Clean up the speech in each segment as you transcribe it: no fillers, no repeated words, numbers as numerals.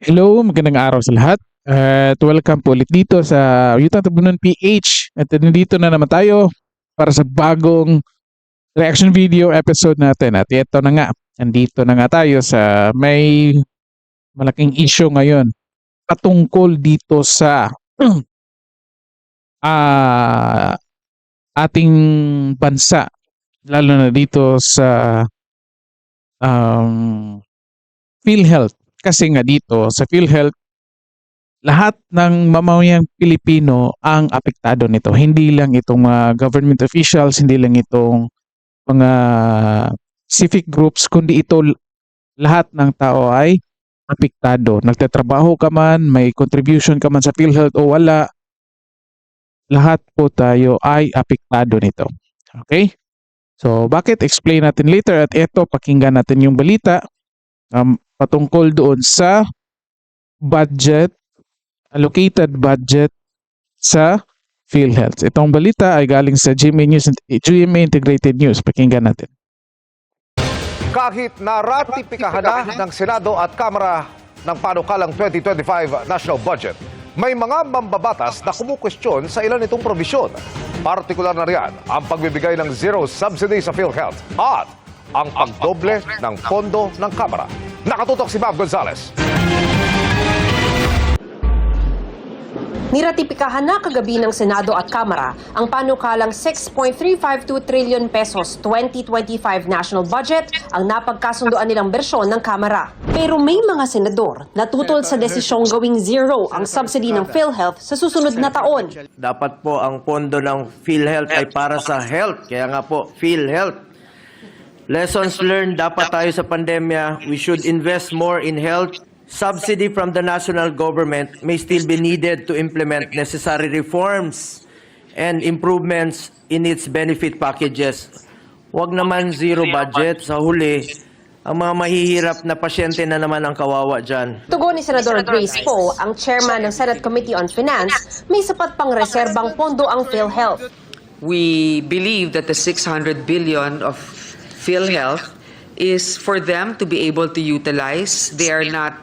Hello, magandang araw sa lahat at welcome po ulit dito sa Utah Tabunan PH at nandito na naman tayo para sa bagong reaction video episode natin at ito na nga, nandito na nga tayo sa may malaking issue ngayon patungkol dito sa ah, ating bansa lalo na dito sa um, PhilHealth kasi nga dito sa PhilHealth lahat ng mamamayang Pilipino ang apektado nito. Hindi lang itong mga government officials, hindi lang itong mga civic groups, kundi ito lahat ng tao ay apektado. Nagtatrabaho ka man, may contribution ka man sa PhilHealth o wala, lahat po tayo ay apektado nito. Okay? So, bakit? Explain natin later at ito, pakinggan natin yung balita patungkol doon sa budget, allocated budget sa PhilHealth. Itong balita ay galing sa GMA Integrated News. Pakinggan natin. Kahit naratipikahan na ng Senado at Kamara ng panukalang 2025 National Budget, may mga mambabatas na kumukwestiyon sa ilan itong probisyon. Partikular na riyan ang pagbibigay ng zero subsidy sa PhilHealth at ang pagdoble ng pondo ng Kamara. Nakatutok si Bob Gonzales. Niratipikahan na kagabi ng Senado at Kamara ang panukalang 6.352 trillion pesos 2025 national budget ang napagkasunduan nilang bersyon ng Kamara. Pero may mga senador na tutol sa desisyong gawing zero ang subsidy ng PhilHealth sa susunod na taon. Dapat po ang pondo ng PhilHealth ay para sa health. Kaya nga po, PhilHealth. Lessons learned, dapat tayo sa pandemya. We should invest more in health. Subsidy from the national government may still be needed to implement necessary reforms and improvements in its benefit packages. Huwag naman zero budget. Sa huli, ang mga mahihirap na pasyente na naman ang kawawa dyan. Tugon ni Senador Grace Poe, ang chairman ng Senate Committee on Finance, may sapat pang reserbang pondo ang PhilHealth. We believe that the 600 billion of PhilHealth is for them to be able to utilize. They are not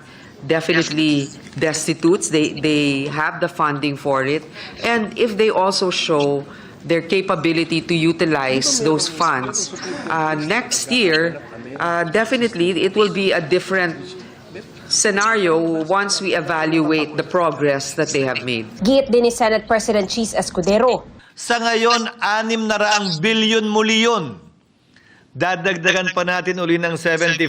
definitely destitutes. They have the funding for it. And if they also show their capability to utilize those funds, next year, definitely it will be a different scenario once we evaluate the progress that they have made. Giit din ni Senate President Cheese Escudero. Sa ngayon, 600 bilyon muli yun. Dadagdagan pa natin uli ng 74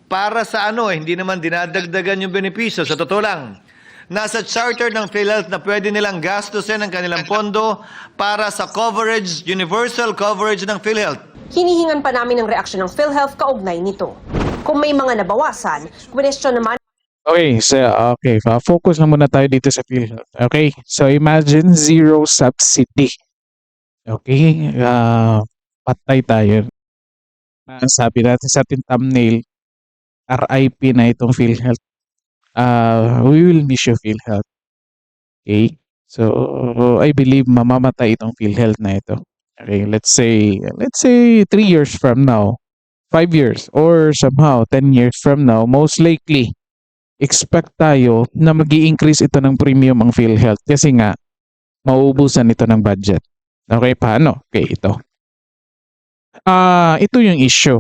para sa hindi naman dinadagdagan yung benepisyo. Sa totoo lang, nasa charter ng PhilHealth na pwede nilang gastusin ang kanilang pondo para sa coverage, universal coverage ng PhilHealth. Hinihingan pa namin ng reaksyon ng PhilHealth kaugnay nito. Kung may mga nabawasan, question naman. Okay, so focus na muna tayo dito sa PhilHealth. Okay, so imagine zero subsidy. Okay, patay tayo. Sabi natin sa ating thumbnail, RIP na itong PhilHealth. We will miss you, PhilHealth. Okay? So, I believe mamamatay itong PhilHealth na ito. Okay, let's say 3 years from now, 5 years, or somehow 10 years from now, most likely, expect tayo na mag-i-increase ito ng premium ang PhilHealth kasi nga, mauubusan ito ng budget. Okay, paano? Okay, ito. Ito yung issue.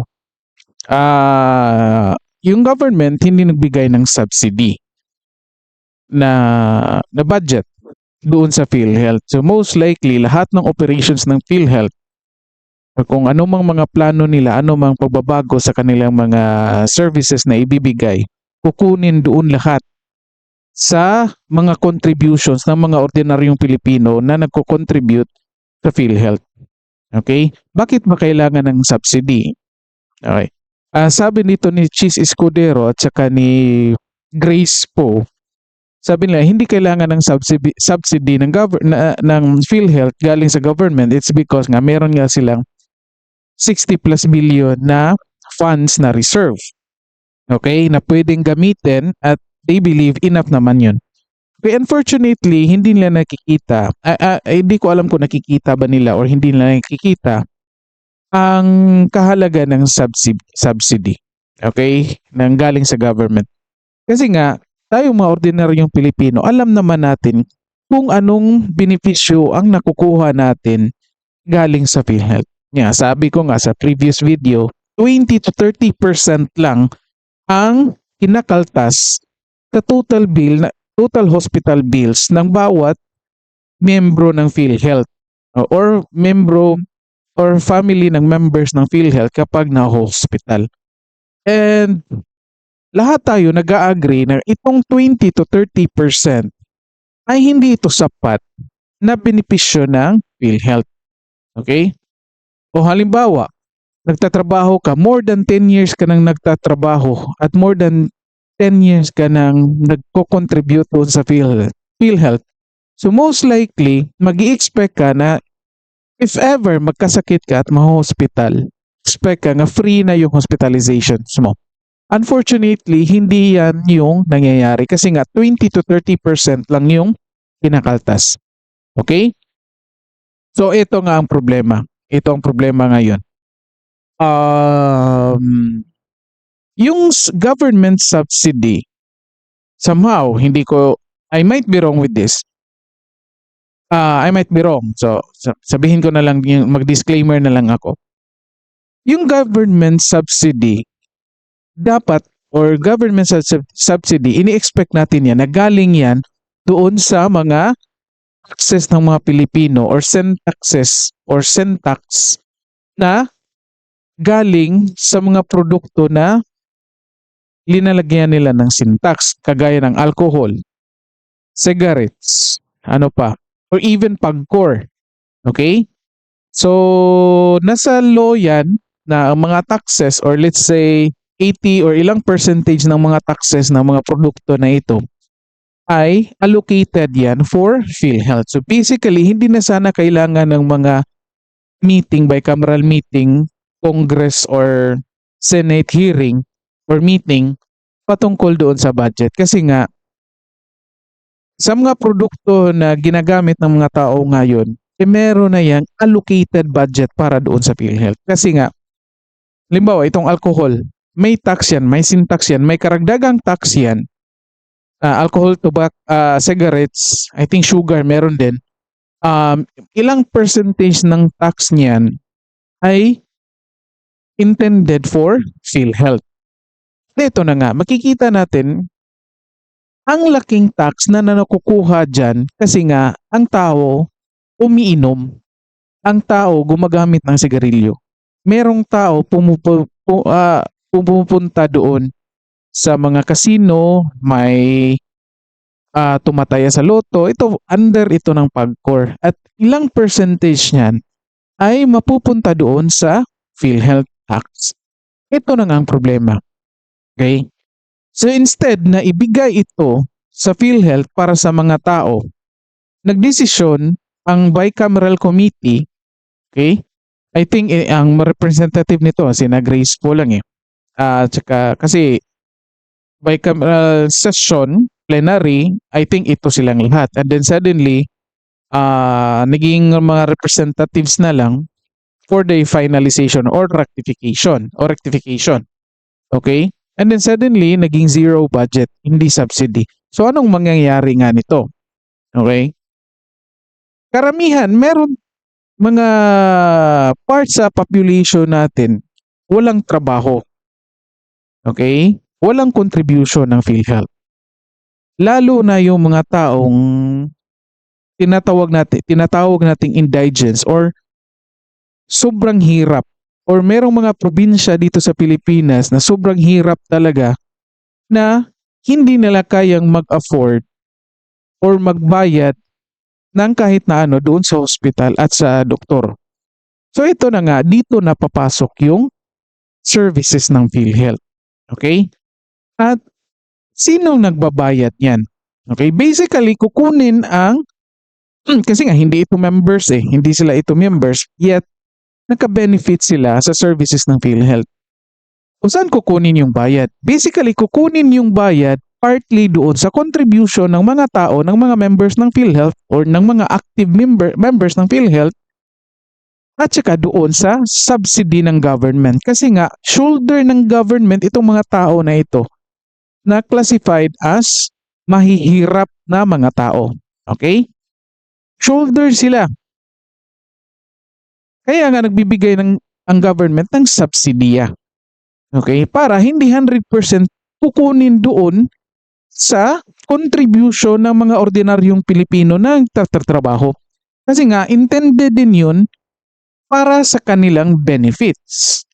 Yung government hindi nagbigay ng subsidy na budget doon sa PhilHealth. So most likely lahat ng operations ng PhilHealth o kung anumang mga plano nila, anumang pagbabago sa kanilang mga services na ibibigay, kukunin doon lahat sa mga contributions ng mga ordinaryong Pilipino na nagko-contribute sa PhilHealth. Okay? Bakit ba kailangan ng subsidy? Okay. Sabi nito ni Cheese Escudero at saka ni Grace Poe, sabi nila hindi kailangan ng subsidy ng PhilHealth galing sa government. It's because nga meron nga silang 60 plus billion na funds na reserve. Okay, na pwedeng gamitin at they believe enough naman yun. Okay, unfortunately, hindi nila nakikita. Hindi ko alam kung nakikita ba nila or hindi nila nakikita ang kahalaga ng subsidy, okay, nang galing sa government. Kasi nga, tayong mga ordinaryong Pilipino, alam naman natin kung anong benepisyo ang nakukuha natin galing sa PhilHealth. Nga, sabi ko nga sa previous video, 20 to 30% lang ang kinakaltas sa total hospital bills ng bawat membro ng PhilHealth or membro or family ng members ng PhilHealth kapag na-hospital. And lahat tayo nag-agree na itong 20 to 30% ay hindi ito sapat na benepisyo ng PhilHealth. Okay? O halimbawa, nagtatrabaho ka, more than 10 years ka nang nagtatrabaho at more than 10 years ka nang nagko-contribute doon sa PhilHealth. So most likely, mag-i-expect ka na if ever magkasakit ka at ma-hospital, expect ka nga free na yung hospitalizations mo. Unfortunately, hindi yan yung nangyayari kasi nga 20 to 30% lang yung kinakaltas. Okay? So ito nga ang problema. Ito ang problema ngayon. Yung government subsidy, somehow, I might be wrong with this. I might be wrong. So, sabihin ko na lang, mag-disclaimer na lang ako. Yung government subsidy, dapat, or government subsidy, ini-expect natin yan, na galing yan doon sa mga taxes ng mga Pilipino or syntaxes or syntax na galing sa mga produkto na linalagyan nila ng syntax, kagaya ng alcohol, cigarettes, ano pa, or even pagkor. Okay? So, nasa law yan na ang mga taxes or let's say 80 or ilang percentage ng mga taxes ng mga produkto na ito ay allocated yan for PhilHealth. So basically, hindi na sana kailangan ng mga meeting, bicameral meeting, Congress or Senate hearing or meeting patungkol doon sa budget. Kasi nga, sa mga produkto na ginagamit ng mga tao ngayon, meron na yang allocated budget para doon sa PhilHealth. Kasi nga, halimbawa, itong alcohol, may tax yan, may syntax yan, may karagdagang tax yan. Alcohol, tobacco, cigarettes, I think sugar, meron din. Ilang percentage ng tax niyan ay intended for PhilHealth. Ito na nga, makikita natin ang laking tax na nakukuha dyan kasi nga ang tao umiinom. Ang tao gumagamit ng sigarilyo. Merong tao pumupunta doon sa mga casino, may tumataya sa loto, ito under ito ng pagkor. At ilang percentage niyan ay mapupunta doon sa PhilHealth tax. Ito na nga ang problema. Okay? So instead na ibigay ito sa PhilHealth para sa mga tao, nagdesisyon ang bicameral committee, okay? I think ang representative nito, sina Grace po lang eh. Tsaka kasi bicameral session, plenary, I think ito silang lahat. And then suddenly, naging mga representatives na lang for the finalization or rectification. Okay? And then suddenly, naging zero budget, hindi subsidy. So anong mangyayari nga nito? Okay? Karamihan, meron mga parts sa population natin, walang trabaho. Okay? Walang contribution ng PhilHealth. Lalo na yung mga taong tinatawag nating indigents or sobrang hirap or merong mga probinsya dito sa Pilipinas na sobrang hirap talaga na hindi nila kayang mag-afford or magbayad ng kahit na ano doon sa hospital at sa doktor. So ito na nga, dito na papasok yung services ng PhilHealth. Okay? At sinong nagbabayad yan? Okay? Basically, kukunin ang kasi nga hindi ito members eh, hindi sila ito members, yet naka-benefit sila sa services ng PhilHealth. Kung saan kukunin yung bayad? Basically, kukunin yung bayad partly doon sa contribution ng mga tao, ng mga members ng PhilHealth or ng mga active members ng PhilHealth at saka doon sa subsidy ng government. Kasi nga, shoulder ng government itong mga tao na ito. na classified as mahihirap na mga tao. Okay? Shoulder sila. Kaya nga nagbibigay ang government ng subsidiya. Okay? Para hindi 100% kukunin doon sa contribution ng mga ordinaryong Pilipino na nagtatrabaho. Kasi nga, intended din yun para sa kanilang benefits.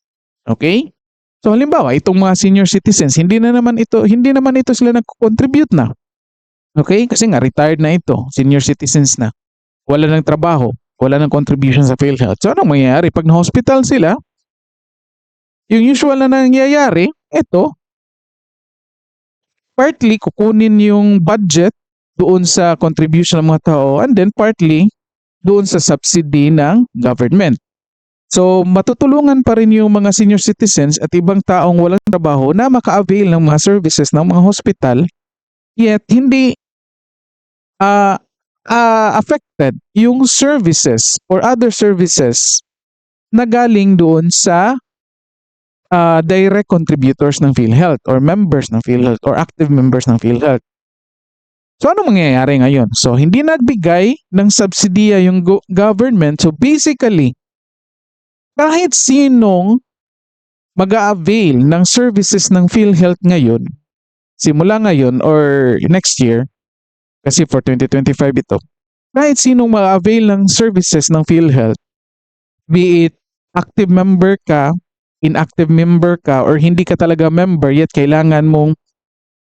Okay? So halimbawa, itong mga senior citizens, hindi naman ito sila nagko-contribute na. Okay? Kasi nga retired na ito, senior citizens na. Wala ng trabaho, wala ng contribution sa PhilHealth. So anong mangyayari pag na-hospital sila? Yung usual na nangyayari, ito, partly kukunin yung budget doon sa contribution ng mga tao and then partly doon sa subsidy ng government. So matutulungan pa rin yung mga senior citizens at ibang taong walang trabaho na maka-avail ng mga services ng mga hospital, yet hindi affected yung services or other services na galing doon sa direct contributors ng PhilHealth or members ng PhilHealth or active members ng PhilHealth. So ano mangyayari ngayon? So hindi nagbigay ng subsidiya yung government. So basically, kahit sinong mag-a-avail ng services ng PhilHealth ngayon, simula ngayon or next year, kasi for 2025 ito, kahit sinong mag-a-avail ng services ng PhilHealth, be it active member ka, inactive member ka, or hindi ka talaga member yet kailangan mong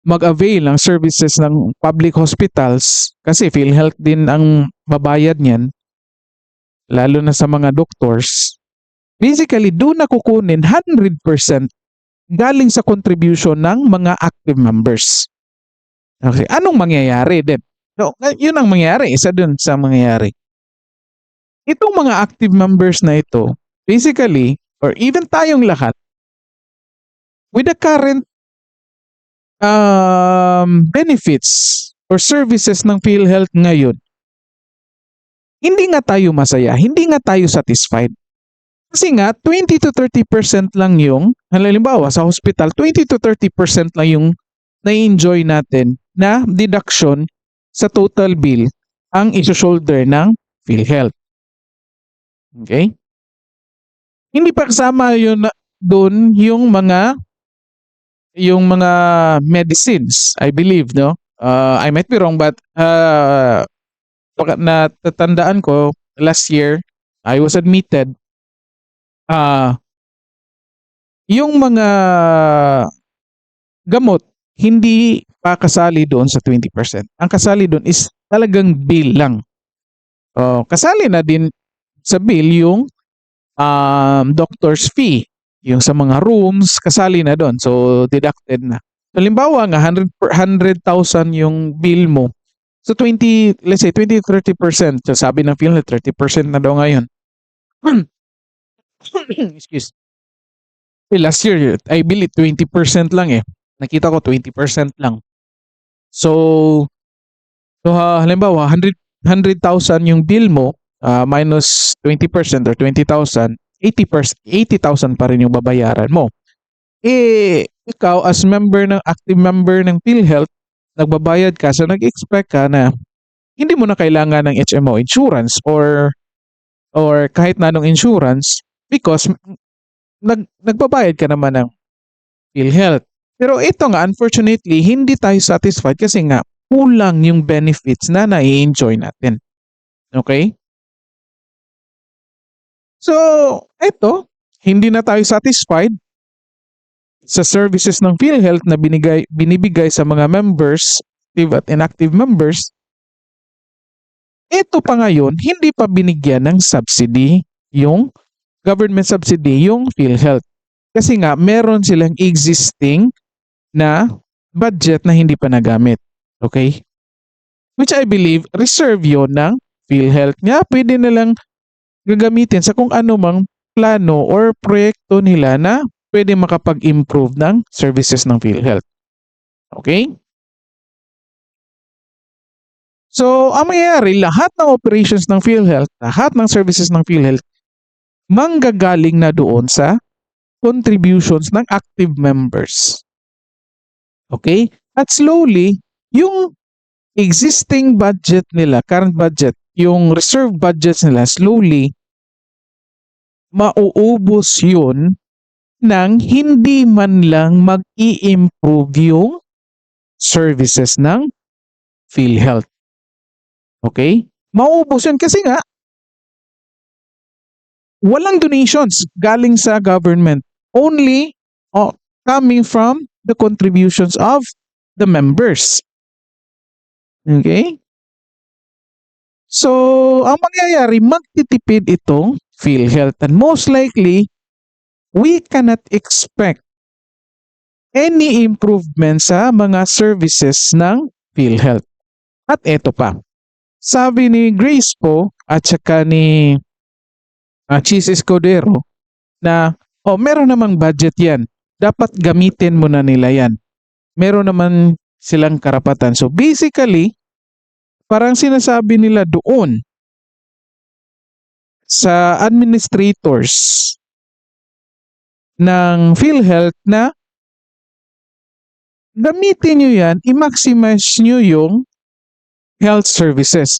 mag-avail ng services ng public hospitals kasi PhilHealth din ang babayad niyan, lalo na sa mga doctors. Basically, doon na kukunin 100% galing sa contribution ng mga active members. Okay, anong mangyayari din? So, yun ang mangyayari, isa dun sa mangyayari. Itong mga active members na ito, basically, or even tayong lahat, with the current benefits or services ng PhilHealth ngayon, hindi nga tayo masaya, hindi nga tayo satisfied. Kasi nga, 20 to 30% lang yung, halimbawa sa hospital, 20 to 30% lang yung na-enjoy natin na deduction sa total bill ang iso-shoulder ng PhilHealth. Okay? Hindi pa kasama yun doon yung mga medicines, I believe, no? I might be wrong, but natatandaan ko last year I was admitted, yung mga gamot hindi pa kasali doon sa 20%. Ang kasali doon is talagang bill lang. Kasali na din sa bill yung doctor's fee, yung sa mga rooms, kasali na doon. So, deducted na. So, halimbawa nga, 100,000 yung bill mo. So, let's say 20-30%. So, sabi ng PhilHealth, 30% na daw ngayon. Excuse. Last year, I believe 20% lang eh. Nakita ko 20% lang. So halimbawa, 100,000 yung bill mo, minus 20% or 20,000, 80,000 pa rin yung babayaran mo. Ikaw as active member ng PhilHealth, nagbabayad ka, so nag-expect ka na hindi mo na kailangan ng HMO insurance or kahit na anong insurance because nagbabayad ka naman ng PhilHealth. Pero ito nga, unfortunately, hindi tayo satisfied kasi nga kulang yung benefits na nai-enjoy natin. Okay? So, ito, hindi na tayo satisfied sa services ng PhilHealth na binibigay sa mga members, active at inactive members. Ito pa ngayon, hindi pa binigyan ng subsidy, yung government subsidy, yung PhilHealth. Kasi nga, meron silang existing na budget na hindi pa nagamit. Okay? Which I believe, reserve yun ng PhilHealth. Nga, pwede nilang gagamitin sa kung ano mang plano or proyekto nila na pwede makapag-improve ng services ng PhilHealth. Okay? So, ang mangyayari, lahat ng operations ng PhilHealth, lahat ng services ng PhilHealth, manggagaling na doon sa contributions ng active members. Okay? At slowly, yung existing budget nila, current budget, yung reserve budgets nila, slowly, mauubos yun nang hindi man lang mag-i-improve yung services ng PhilHealth. Okay? Mauubos yun kasi nga, walang donations galing sa government. Only coming from the contributions of the members. Okay? So, ang mangyayari, magtitipid itong PhilHealth. And most likely, we cannot expect any improvement sa mga services ng PhilHealth. At eto pa, sabi ni Grace po at saka ni Chis Escudero na meron namang budget yan. Dapat gamitin mo na nila yan. Meron naman silang karapatan. So basically, parang sinasabi nila doon sa administrators ng PhilHealth na gamitin nyo yan, i-maximize nyo yung health services.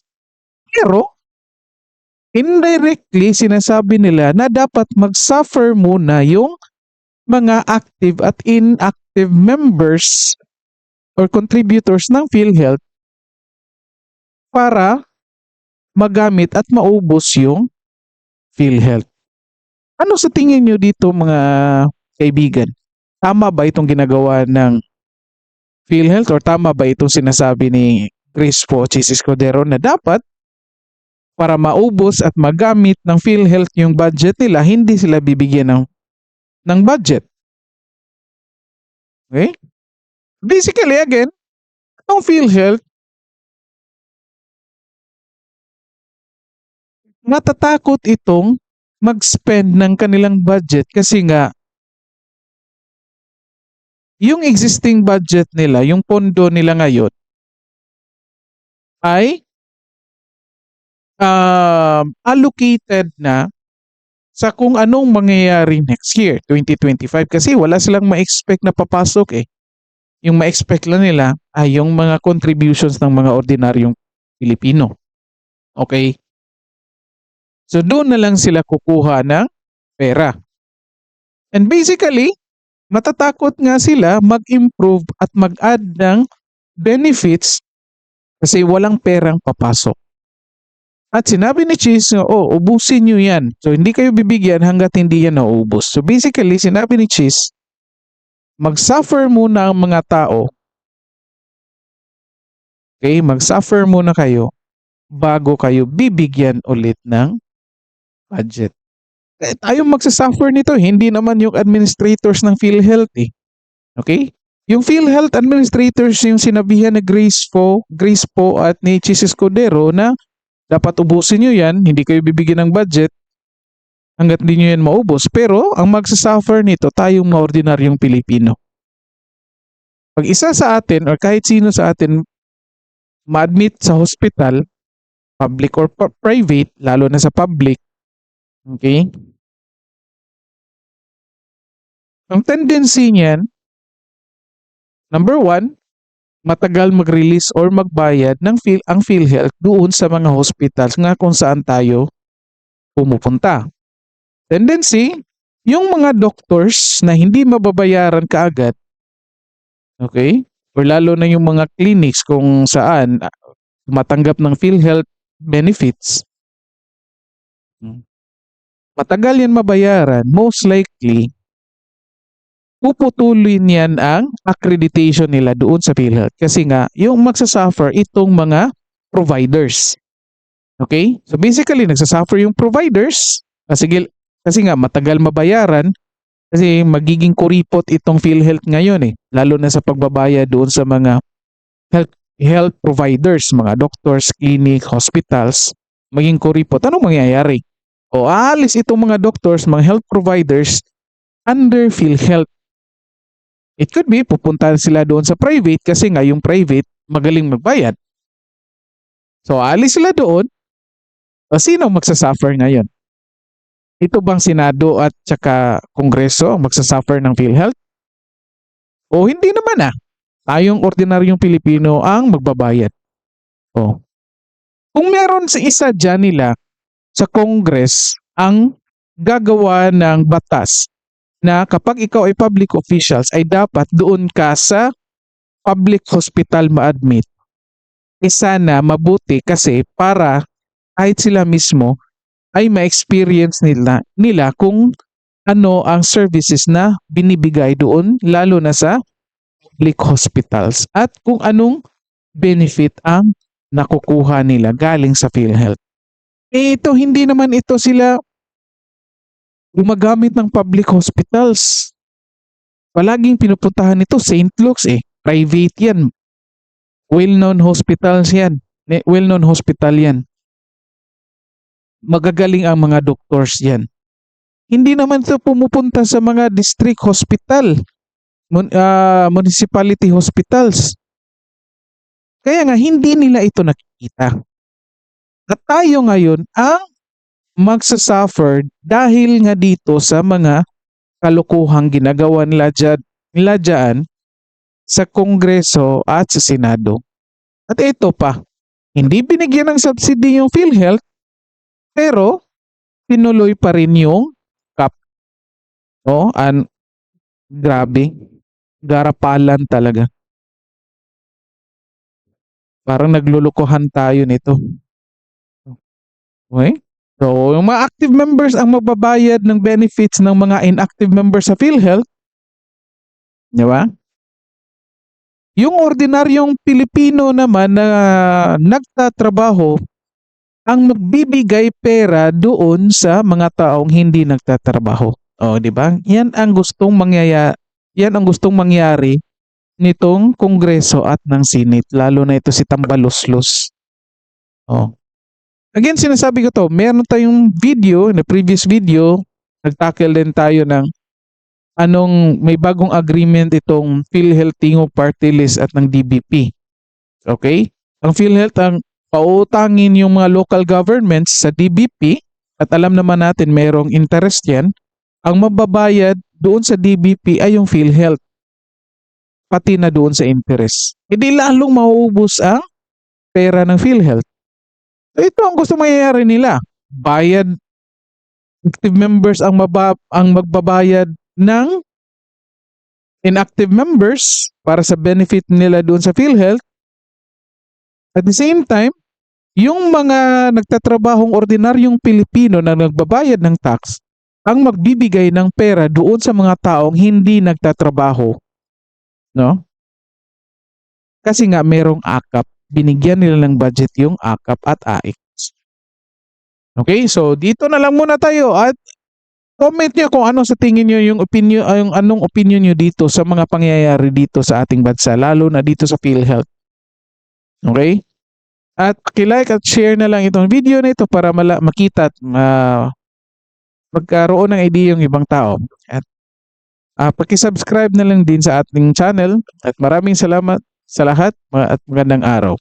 Pero, indirectly, sinasabi nila na dapat mag-suffer muna yung mga active at inactive members or contributors ng PhilHealth para magamit at maubos yung PhilHealth. Ano sa tingin nyo dito mga kaibigan? Tama ba itong ginagawa ng PhilHealth or tama ba itong sinasabi ni Chris po Chis Escudero na dapat para maubos at magamit ng PhilHealth yung budget nila, hindi sila bibigyan ng budget? Okay? Basically, again, ang PhilHealth, natatakot itong mag-spend ng kanilang budget kasi nga yung existing budget nila, yung pondo nila ngayon ay allocated na sa kung anong mangyayari next year, 2025. Kasi wala silang ma-expect na papasok eh. Yung ma-expect lang nila ay yung mga contributions ng mga ordinaryong Pilipino. Okay? So doon na lang sila kukuha ng pera. And basically, matatakot nga sila mag-improve at mag-add ng benefits kasi walang perang papasok. At sinabi ni Chis, ubusin nyo yan. So hindi kayo bibigyan hanggat hindi yan nauubos. So basically, sinabi ni Chis, mag-suffer muna ang mga tao. Okay, mag-suffer muna kayo bago kayo bibigyan ulit ng budget. Tayo magsasuffer nito, hindi naman yung administrators ng PhilHealth eh. Okay? Yung PhilHealth administrators yung sinabihan na Grace po at ni Chis Escudero na dapat ubusin nyo yan, hindi kayo bibigyan ng budget hanggat hindi nyo yan maubos. Pero ang magsasuffer nito, tayong mga ordinaryong Pilipino. Pag isa sa atin or kahit sino sa atin ma-admit sa hospital, public or private, lalo na sa public, okay? Ang tendency niyan, number one, matagal mag-release or magbayad ng ang PhilHealth doon sa mga hospitals nga kung saan tayo pumupunta. Tendency, yung mga doctors na hindi mababayaran kaagad, okay? Or lalo na yung mga clinics kung saan matanggap ng PhilHealth benefits, matagal yan mabayaran, most likely, puputulin yan ang accreditation nila doon sa PhilHealth. Kasi nga, yung magsasuffer itong mga providers. Okay? So basically, nagsasuffer yung providers kasi nga matagal mabayaran kasi magiging kuripot itong PhilHealth ngayon eh. Lalo na sa pagbabayad doon sa mga health providers, mga doctors, clinic, hospitals, maging kuripot. Anong mangyayari? O aalis itong mga doctors, mga health providers under PhilHealth. It could be, pupuntahan sila doon sa private kasi nga yung private magaling magbayad. So, aalis sila doon. O sino magsasuffer ngayon? Ito bang Senado at saka Kongreso ang magsasuffer ng PhilHealth? O hindi naman ah. Tayong ordinaryong Pilipino ang magbabayad. Oh. Kung meron sa isa dyan nila sa Congress ang gagawa ng batas na kapag ikaw ay public officials ay dapat doon ka sa public hospital ma-admit. Sana mabuti kasi para kahit sila mismo ay ma-experience nila kung ano ang services na binibigay doon lalo na sa public hospitals at kung anong benefit ang nakukuha nila galing sa PhilHealth. Ito, hindi naman ito sila gumagamit ng public hospitals. Palaging pinupuntahan nito St. Luke's private yan. Well-known hospitals yan. Well-known hospital yan. Magagaling ang mga doctors yan. Hindi naman ito pumupunta sa mga district hospital, municipality hospitals. Kaya nga, hindi nila ito nakikita. At tayo ngayon ang magsasuffer dahil nga dito sa mga kalukuhang ginagawa nila dyan sa Kongreso at sa Senado. At ito pa, hindi binigyan ng subsidy yung PhilHealth, pero tinuloy pa rin yung CAP. Grabe, garapalan talaga. Parang naglulukuhan tayo nito. Okay? So, yung mga active members ang magbabayad ng benefits ng mga inactive members sa PhilHealth. Di ba? Yung ordinaryong Pilipino naman na nagtatrabaho ang magbibigay pera doon sa mga taong hindi nagtatrabaho. Di ba? Yan ang gustong mangyari nitong Kongreso at ng Senate, lalo na ito si Tambaloslos. Again, sinasabi ko to, meron tayong video, na previous video, nagtackle din tayo ng may bagong agreement itong PhilHealth Tingo Party List at ng DBP. Okay? Ang PhilHealth ang pautangin yung mga local governments sa DBP at alam naman natin merong interest yan. Ang mababayad doon sa DBP ay yung PhilHealth. Pati na doon sa interest. Hindi lalong mauubos ang pera ng PhilHealth. Ito ang gusto mangyayari nila. Bayad, active members ang magbabayad ng inactive members para sa benefit nila doon sa PhilHealth. At the same time, yung mga nagtatrabahong ordinaryong Pilipino na nagbabayad ng tax ang magbibigay ng pera doon sa mga taong hindi nagtatrabaho. No? Kasi nga merong AKAP. Binigyan nila ng budget yung AKAP at AIC. Okay, so dito na lang muna tayo at comment nyo kung ano sa tingin nyo yung anong opinion nyo dito sa mga pangyayari dito sa ating bansa, lalo na dito sa PhilHealth. Okay? At like at share na lang itong video na ito para makita at magkaroon ng idea yung ibang tao. At paki-subscribe na lang din sa ating channel at maraming salamat sa lahat at magandang araw.